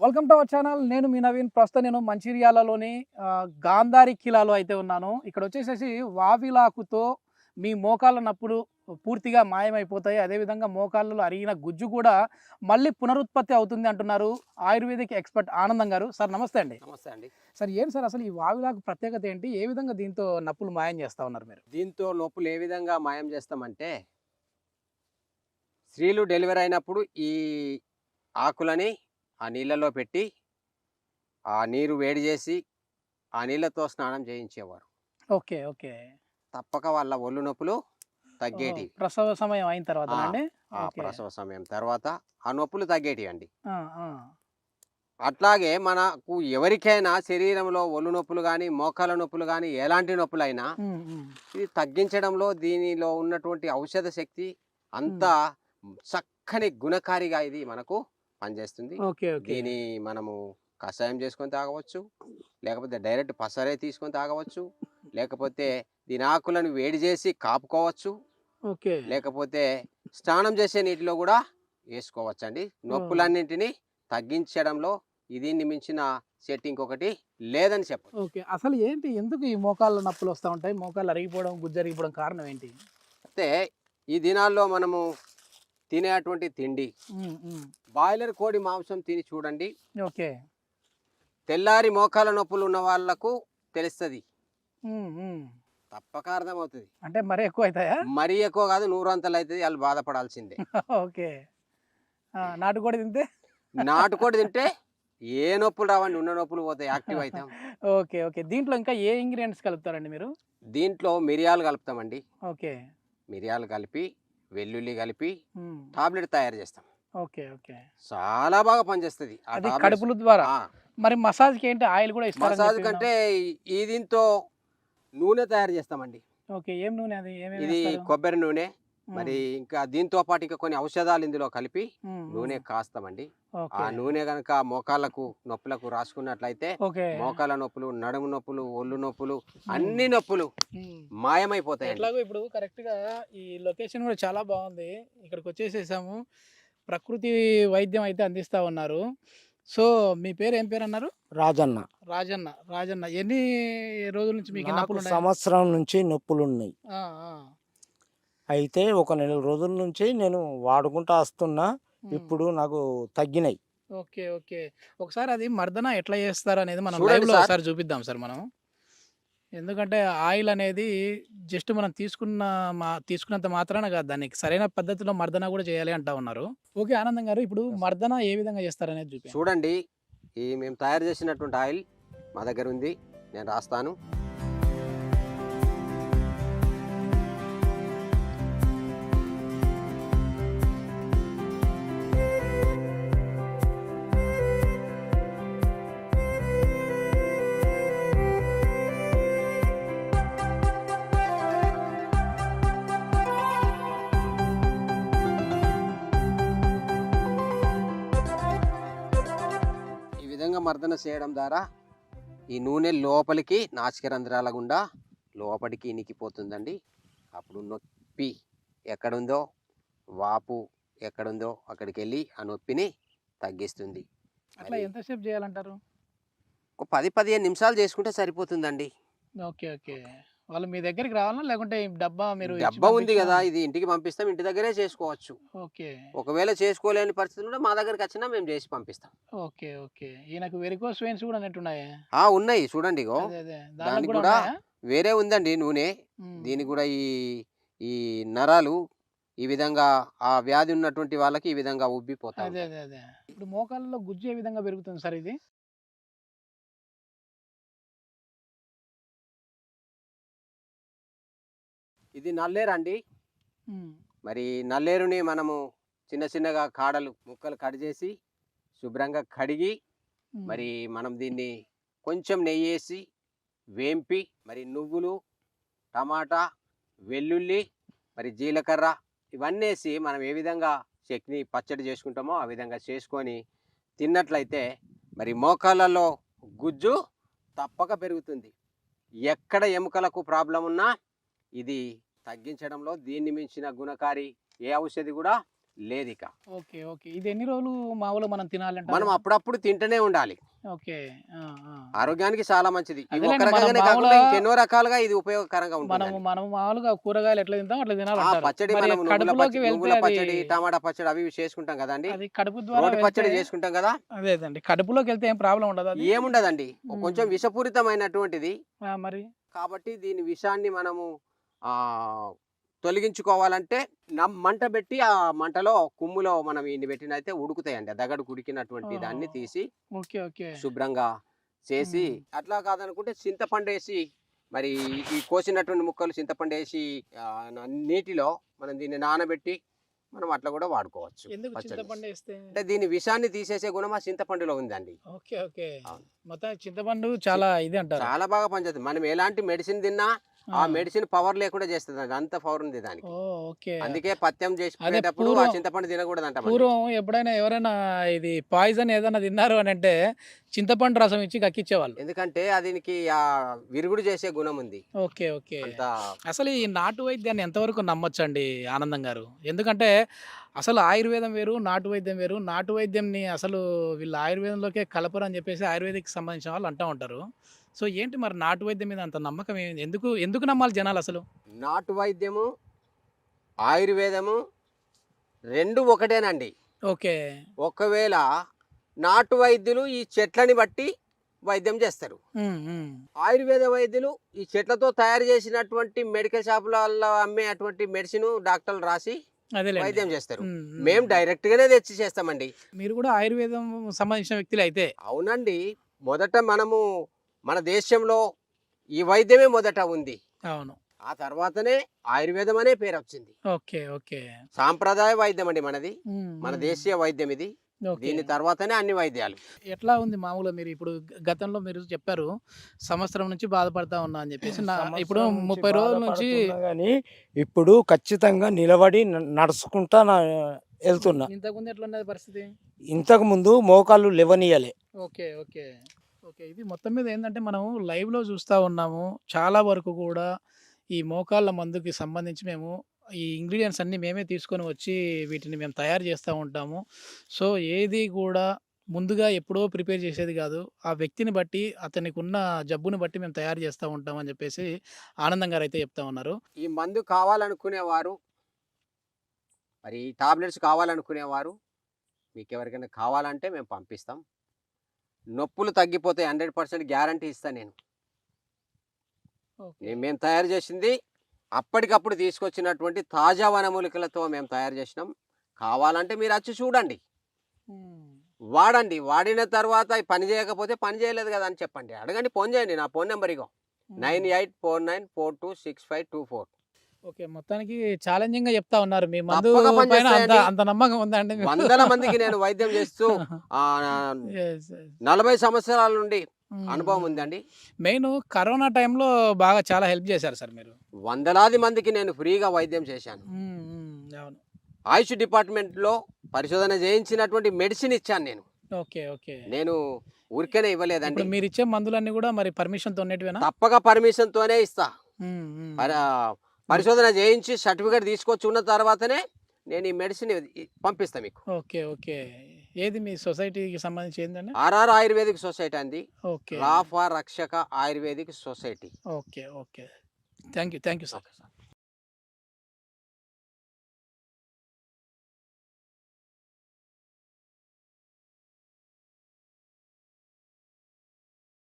Welcome to our channel. నేను మీ నవీన్. ప్రస్తుతం నేను మంచిర్యాలలోని గాంధారి ఖిలాలో అయితే ఉన్నాను. ఇక్కడ వచ్చేసేసి వావిలాకుతో మీ మోకాళ్ళ నొప్పులు పూర్తిగా మాయమైపోతాయి. అదేవిధంగా మోకాళ్ళలో అరిగిన గుజ్జు కూడా మళ్ళీ పునరుత్పత్తి అవుతుంది అంటున్నారు ఆయుర్వేదిక్ ఎక్స్పర్ట్ ఆనందం గారు. సార్ నమస్తే అండి. నమస్తే అండి. సార్ ఏంటి సార్ అసలు ఈ వావిలాకు ప్రత్యేకత ఏంటి? ఏ విధంగా దీంతో నొప్పులు మాయం చేస్తా ఉన్నారు మీరు? దీంతో నొప్పులు ఏ విధంగా మాయం చేస్తామంటే, స్త్రీలు డెలివరీ అయినప్పుడు ఈ ఆకులని ఆ నీళ్ళలో పెట్టి ఆ నీరు వేడి చేసి ఆ నీళ్ళతో స్నానం చేయించేవారు. Okay okay. తప్పక వాళ్ళ ఒళ్ళు నొప్పులు తగ్గేటివి. ప్రసవ సమయం అయిన తర్వాత అండి? ఆ ప్రసవ సమయం తర్వాత ఆ నొప్పులు తగ్గేటివి అండి. ఆ, ఆ. అట్లాగే మనకు ఎవరికైనా శరీరంలో ఒళ్ళు నొప్పులు కానీ మోకాల నొప్పులు కానీ ఎలాంటి నొప్పులైనా ఇది తగ్గించడంలో దీనిలో ఉన్నటువంటి ఔషధ శక్తి అంతా చక్కని గుణకారిగా ఇది మనకు పనిచేస్తుంది. దీని మనము కషాయం చేసుకొని తాగవచ్చు, లేకపోతే డైరెక్ట్ పసరే తీసుకొని తాగవచ్చు, లేకపోతే దీని ఆకులను వేడి చేసి కాపుకోవచ్చు, లేకపోతే స్నానం చేసే నీటిలో కూడా వేసుకోవచ్చు అండి. నొప్పులన్నింటినీ తగ్గించడంలో ఇది మించిన సెట్టింగ్ ఒకటి లేదని చెప్పండి. ఓకే. అసలు ఏంటి, ఎందుకు ఈ మోకాళ్ళ నొప్పులు వస్తూ ఉంటాయి? మోకాళ్ళు అరిగిపోవడం, గుజ్జు అరిగిపోవడం కారణం ఏంటి? అయితే ఈ దినాల్లో మనము తినేటువంటి తిండి, బాయిలర్ కోడి మాంసం తిని చూడండి. ఓకే. తెల్లారి మోకాల నొప్పులు ఉన్న వాళ్ళకు తెలుస్తుంది, తప్పక అర్థమవుతుంది. అంటే మరీ ఎక్కువ అవుతాయా? మరీ ఎక్కువ కాదు, 100 అంతలు అవుతుంది, వాళ్ళు బాధపడాల్సిందే. ఓకే. నాటుకోడి తింటే? నాటుకోడి తింటే ఏ నొప్పులు రావండి, ఉన్న నొప్పులు పోతాయి, యాక్టివ్ అవుతాం. Okay okay. దీంట్లో ఇంకా ఏ ఇంగ్రీడియంట్స్ కలుపుతారండి మీరు? దీంట్లో మిరియాలు కలుపుతామండి. ఓకే. మిరియాలు కలిపి, వెల్లుల్లి కలిపి టాబ్లెట్ తయారు చేస్తాం. Okay okay. చాలా బాగా పనిచేస్తుంది కడుపుల ద్వారా. మరి మసాజ్కి ఏంటి, ఆయిల్ కూడా ఇస్తారు? మసాజ్ కంటే ఈ దీంతో నూనె తయారు చేస్తామండి. ఓకే. ఏం నూనె అది? ఇది కొబ్బరి నూనె. మరి ఇంకా దీంతో పాటు ఇంకా కొన్ని ఔషధాలు ఇందులో కలిపి నూనె కాస్తామండి. ఆ నూనె గనక మోకాళ్ళకు నొప్పులకు రాసుకున్నట్లయితే మోకాళ్ళ నొప్పులు, నడుము నొప్పులు, ఒళ్ళు నొప్పులు, అన్ని నొప్పులు మాయమైపోతాయి. ఎట్లాగో ఇప్పుడు కరెక్ట్ గా ఈ లొకేషన్ కూడా చాలా బాగుంది. ఇక్కడికి వచ్చేసేసాము. ప్రకృతి వైద్యం అయితే అందిస్తా ఉన్నారు. సో మీ పేరు ఏం పేరు అన్నారు? రాజన్న. రాజన్న. రాజన్న, ఎన్ని రోజుల నుంచి మీకు నొప్పులు? సంవత్సరం నుంచి నొప్పులు ఉన్నాయి. అయితే ఒక 4 రోజుల నుంచి నేను వాడుకుంటూ వస్తున్నా. ఇప్పుడు నాకు తగ్గినాయి. Okay okay. ఒకసారి అది మర్దన ఎట్లా చేస్తారు అనేది మనం లైవ్ లో ఒకసారి చూపిద్దాం సార్ మనం. ఎందుకంటే ఆయిల్ అనేది జస్ట్ మనం తీసుకున్నంత మాత్రాన కాదు, దానికి సరైన పద్ధతిలో మర్దన కూడా చేయాలి అంటా ఉన్నారు. ఓకే ఆనందం గారు, ఇప్పుడు మర్దన ఏ విధంగా చేస్తారు అనేది చూపి. చూడండి, ఈ మేము తయారు చేసినటువంటి ఆయిల్ మా దగ్గర ఉంది, నేను రాస్తాను. మర్దన చేయడం ద్వారా ఈ నూనె లోపలికి నాసిక రంధ్రాల గుండా లోపలికి ఇనికిపోతుందండి. అప్పుడు నొప్పి ఎక్కడుందో, వాపు ఎక్కడుందో అక్కడికి వెళ్ళి ఆ నొప్పిని తగ్గిస్తుంది. అట్లా ఎంతసేపు చేయాలంటారు? ఒక 10-15 నిమిషాలు చేసుకుంటే సరిపోతుందండి. Okay okay. వాళ్ళు మీ దగ్గరికి రావాలా, లేకుంటే డబ్బా మీరు? డబ్బా ఉంది కదా, ఇది ఇంటికి పంపిస్తాం, ఇంటి దగ్గరే చేసుకోవచ్చు. ఓకే. ఒకవేళ చేసుకోలేని పరిస్థితుల్లో మా దగ్గరికి వచ్చినా మేము చేసి పంపిస్తాం. Okay okay. ఈయనకు వెరికోస్ వెయిన్స్ కూడా ఉన్నట్టున్నాయి. ఉన్నాయి చూడండి, దానికి కూడా వేరే ఉందండి నూనె. దీనికి కూడా ఈ నరాలు ఈ విధంగా ఆ వ్యాధి ఉన్నటువంటి వాళ్ళకి ఈ విధంగా ఉబ్బిపోతాయి. అదే అదే అదే. ఇప్పుడు మోకాళ్ళలో గుజ్జు ఏ విధంగా పెరుగుతుంది సార్ ఇది? ఇది నల్లేరు అండి. మరి నల్లేరుని మనము చిన్న చిన్నగా కాడలు ముక్కలు కట్ చేసి శుభ్రంగా కడిగి, మరి మనం దీన్ని కొంచెం నెయ్యి వేసి వేంపి, మరి నువ్వులు, టమాటా, వెల్లుల్లి, మరి జీలకర్ర ఇవన్నీ వేసి మనం ఏ విధంగా చట్నీ పచ్చడి చేసుకుంటామో ఆ విధంగా చేసుకొని తిన్నట్లయితే మరి మోకాళ్ళలో గుజ్జు తప్పక పెరుగుతుంది. ఎక్కడ ఎముకలకు ప్రాబ్లం ఉన్నా ఇది తగ్గించడంలో దీన్ని మించిన గుణకారి ఏ ఔషధి కూడా లేదు ఇక. ఓకే. ఓకే. ఇది ఎన్ని రోజులు మామూలుగా మనం తినాలంటారు? మనం అప్పుడప్పుడు తింటూనే ఉండాలి. ఓకే. ఆ! ఆ! ఆరోగ్యానికి చాలా మంచిది. ఇవి అదేలేండి ఒక మనం రకంగానే కాకుండా మామూలుగా ఇంకెన్నో రకాలుగా ఇది ఉపయోగకరంగా మనము ఉంటుందండి. మనము మామూలుగా కూరగాయలు ఎట్లా తింటామో అట్లా తినాలంటారు. పచ్చడి మరి మనం కడుపులోకి వెళ్తే నువ్వుల అది పచ్చడి, టమాటా పచ్చడి అవి ఇవి చేసుకుంటాం కదండీ. అది కడుపు ద్వారా రోటి వెళ్తే పచ్చడి చేసుకుంటాం కదా. అదేదండి. కడుపులోకి వెళ్తే ఏం ప్రాబ్లమ్ ఉండదా అది? ఏముండదండి. కొంచెం హ్మ్. విషపూరితమైనటువంటిది. ఆ! మరి? కాబట్టి దీని విషాన్ని మనము తొలగించుకోవాలంటే మంట పెట్టి ఆ మంటలో కుమ్ములో మనం ఇన్ని పెట్టినైతే ఉడుకుతాయండి. ఆ దగడు ఉడికినటువంటి ఓహో! దాన్ని తీసి ఓకే. ఓకే. శుభ్రంగా చేసి, హ్మ్. అట్లా కాదనుకుంటే చింతపండేసి, మరి ఈ కోసినటువంటి ముక్కలు చింతపండేసి నీటిలో మనం దీన్ని నానబెట్టి మనం అట్లా కూడా వాడుకోవచ్చు ఎందుకు పచ్చడి. చింతపండేస్తే? అంటే దీని విషాన్ని తీసేసే గుణం ఆ చింతపండులో ఉందండి. ఓకే. ఓకే. అవును. మొత్తానికి చింతపండు చాలా ఇది అంటారు. చాలా బాగా పనిచేస్తుంది. మనం ఎలాంటి మెడిసిన్ తిన్నా ఆ ఆ! మెడిసిన్ పవర్ లేకుండా చేస్తుంది. అంత పవర్ ఉంది దానికి. ఓహ్! ఓకే. అందుకే పథ్యం అదే చేసుకునేటప్పుడు ఆ చింతపండు తినకూడదు అంటామండి. పూర్వం ఎప్పుడైనా ఎవరైనా ఇది పాయిజన్ ఏదైనా తిన్నారు అనంటే చింతపండు రసం ఇచ్చి కక్కిచ్చేవాళ్ళు. ఎందుకంటే దీనికి విరుగుడు చేసే గుణం ఉంది. ఓకే. ఓకే. అంత అసలు ఈ నాటు వైద్యాన్ని ఎంతవరకు నమ్మొచ్చండి ఆనందం గారు? ఎందుకంటే అసలు ఆయుర్వేదం వేరు, నాటు వైద్యం వేరు. నాటు వైద్యంని అసలు వీళ్ళు ఆయుర్వేదంలోకే కలపరు అని చెప్పేసి ఆయుర్వేదిక్‌కి సంబంధించిన వాళ్ళు అంటా ఉంటారు. సో, ఏంటి మరి నాటు వైద్యం మీద అంత నమ్మకం ఎందుకు ఎందుకు నమ్మాలి జనాలసలు? నాటు వైద్యము, ఆయుర్వేదము 2 ఒకటేనండి. ఓకే. ఒకవేళ నాటు వైద్యులు ఈ చెట్లని బట్టి వైద్యం చేస్తారు. హ్మ్. హ్మ్. ఆయుర్వేద వైద్యులు ఈ చెట్లతో తయారు చేసినటువంటి మెడికల్ షాపులలో అమ్మే అటువంటి మెడిసిన్ డాక్టర్లు రాసి అదేలెండి. వైద్యం చేస్తారు. హ్మ్. హ్మ్. మేము డైరెక్ట్‌గానే తెచ్చి చేస్తామండి. మీరు కూడా ఆయుర్వేదం సంబంధించిన వ్యక్తులే అయితే. అవునండి. మొదట మనము మన దేశంలో ఈ వైద్యమే మొదట ఉంది. అవును. ఆ తర్వాతనే ఆయుర్వేదం అనే పేరొచ్చింది. ఓకే. ఓకే. సాంప్రదాయ వైద్యం అండి మనది. హ్మ్. మన హ్మ్. దేశీయ వైద్యం ఇది. ఓకే. దీని తర్వాతనే అన్ని వైద్యాలు. ఎట్లా ఉంది మామూలుగా మీరు ఇప్పుడు గతంలో మీరు చెప్పారు సంవత్సరం నుంచి బాధపడతా ఉన్నా అని చెప్పేసి. ఇప్పుడు సంవత్సరం నుంచి 30 రోజుల నుంచి బాధపడుతున్నా గానీ, ఇప్పుడు ఖచ్చితంగా నిలబడి నడుచుకుంటా ఎళ్తున్నా. ఇంతకుముందు ఎట్లున్నది పరిస్థితి? ఇంతకుముందు మోకాళ్ళు లేవనీయలే. ఓకే. ఓకే. ఓకే. ఇది మొత్తం మీద ఏందంటే మనం లైవ్‌లో చూస్తా ఉన్నాము. చాలా వరకు కూడా ఈ మోకాళ్ళ మందుకి సంబంధించి మేము ఈ ఇంగ్రీడియెంట్స్ అన్నీ మేమే తీసుకొని వచ్చి వీటిని మేము తయారు చేస్తా ఉంటాము. సో, ఏది కూడా ముందుగా ఎప్పుడో ప్రిపేర్ చేసేది కాదు. ఆ వ్యక్తిని బట్టి అతనికున్న జబ్బుని బట్టి మేము తయారు చేస్తా ఉంటాం అని చెప్పేసి ఆనందం గారైతే చెప్తా ఉన్నారు. ఈ మందు కావాలనుకునేవారు, మరి ఈ టాబ్లెట్స్ కావాలనుకునేవారు, మీకెవరికైనా కావాలంటే మేము పంపిస్తాం. నొప్పులు తగ్గిపోతాయి 100% గ్యారంటీ ఇస్తా నేను. ఓకే. మేము తయారు చేసింది అప్పటికప్పుడు తీసుకొచ్చినటువంటి తాజా వనమూలికలతో మేము తయారు చేసినాం. కావాలంటే మీరు వచ్చి చూడండి. హ్మ్. వాడండి. వాడిన తర్వాత పని చేయకపోతే పని చేయలేదు కదా అని చెప్పండి. అడగండి, ఫోన్ చేయండి. నా ఫోన్ నెంబర్ ఇగో హ్మ్. 9849426524. ఓకే. మొత్తానికి ఛాలెంజింగ్‌గా చెప్తా ఉన్నారు. మీ మందు తప్పక పైన అంత పనిచేస్తాయండి. అంత నమ్మకం ఉందా అండి మీకు? వందల మందికి నేను వైద్యం చేస్తూ యెస్. యెస్. 40 సంవత్సరాల నుండి హ్మ్. అనుభవం హ్మ్. ఉందండి. మెయిను కరోనా టైంలో బాగా చాలా హెల్ప్ చేశారు సార్ మీరు. వందలాది మందికి నేను ఫ్రీగా వైద్యం చేశాను. హ్మ్. హ్మ్. అవును. ఆయుష్ డిపార్ట్మెంట్‌లో పరిశోధన చేయించినటువంటి మెడిసిన్ ఇచ్చాను నేను. ఓకే. ఓకే. నేను ఊరికేనే ఇప్పుడు ఇవ్వలేదండి. మీరిచ్చే మందులన్నీ గూడా మరి పర్మిషన్‌తో ఉన్నటివేనా? తప్పక పర్మిషన్‌తోనే ఇస్తా. హ్మ్. హ్మ్. పరిశోధన చేయించి సర్టిఫికేట్ తీసుకొచ్చి ఉన్న తర్వాతనే నేను ఈ మెడిసిన్ పంపిస్తా మీకు. ఓకే. ఓకే. ఏది మీ సొసైటీకి సంబంధించి ఏందండి? ఆర్ఆర్ ఆయుర్వేదిక్ సొసైటీ అండి. ఓకే. రాఫా రక్షక ayurvedic society. Okay. Okay. Thank you. Thank you sir. Okay sir.